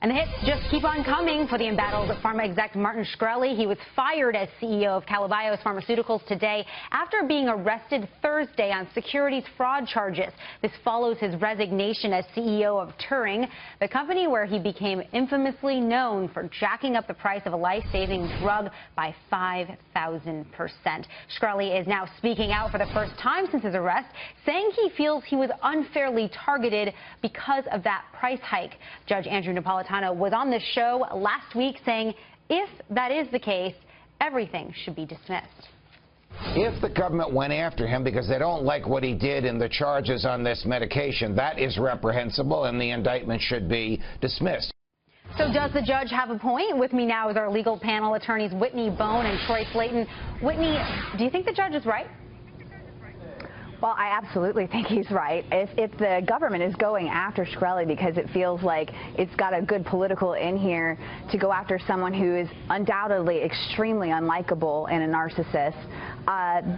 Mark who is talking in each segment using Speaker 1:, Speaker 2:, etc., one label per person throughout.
Speaker 1: And the hits just keep on coming for the embattled pharma exec Martin Shkreli. He was fired as CEO of Pharmaceuticals today after being arrested Thursday on securities fraud charges. This follows his resignation as CEO of Turing, the company where he became infamously known for jacking up the price of a life-saving drug by 5,000%. Shkreli is now speaking out for the first time since his arrest, saying he feels he was unfairly targeted because of that price hike. Judge Andrew Napolitano was on this show last week saying if that is the case, everything should be dismissed.
Speaker 2: If the government went after him because they don't like what he did in the charges on this medication, that is reprehensible and the indictment should be dismissed.
Speaker 1: So does the judge have a point? With me now is our legal panel attorneys Whitney Boan and Troy Slaten. Whitney, do you think the judge is right?
Speaker 3: Well, I absolutely think he's right. If the government is going after Shkreli because it feels like it's got a good political in here to go after someone who is undoubtedly extremely unlikable and a narcissist,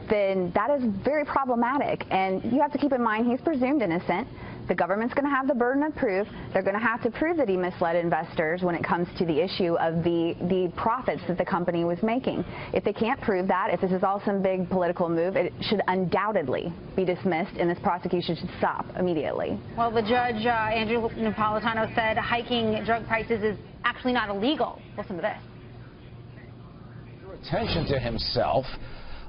Speaker 3: then that is very problematic. And you have to keep in mind he's presumed innocent. The government's going to have the burden of proof. They're going to have to prove that he misled investors when it comes to the issue of the profits that the company was making. If they can't prove that, if this is all some big political move, it should undoubtedly be dismissed, and this prosecution should stop immediately.
Speaker 1: Well, the judge, Andrew Napolitano, said hiking drug prices is actually not illegal. Listen to this.
Speaker 2: Drew attention to himself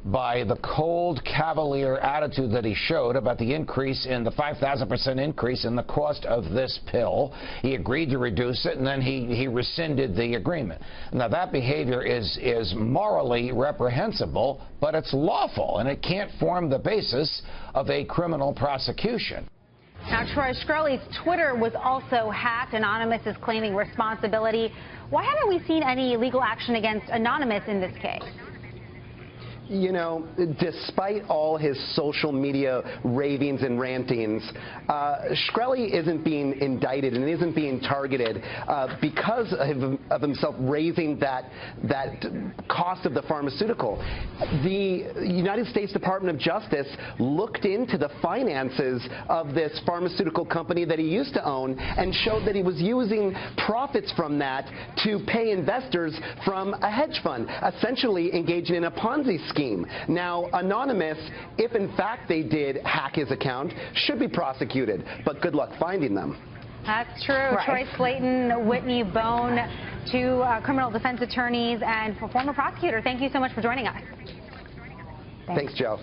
Speaker 2: by the cold, cavalier attitude that he showed about the increase in the 5,000% increase in the cost of this pill. He agreed to reduce it, and then he rescinded the agreement. Now, that behavior is morally reprehensible, but it's lawful, and it can't form the basis of a criminal prosecution.
Speaker 1: Now, Troy, Shkreli's Twitter was also hacked. Anonymous is claiming responsibility. Why haven't we seen any legal action against Anonymous in this case?
Speaker 4: You know, despite all his social media ravings and rantings, Shkreli isn't being indicted and isn't being targeted because of himself raising that cost of the pharmaceutical. The United States Department of Justice looked into the finances of this pharmaceutical company that he used to own and showed that he was using profits from that to pay investors from a hedge fund, essentially engaging in a Ponzi scheme. Now, Anonymous, if in fact they did hack his account, should be prosecuted, but good luck finding them.
Speaker 1: That's true.
Speaker 3: Right.
Speaker 1: Troy Slaten, Whitney Boan, two criminal defense attorneys and former prosecutor. Thank you so much for joining us.
Speaker 4: Thanks, Joe.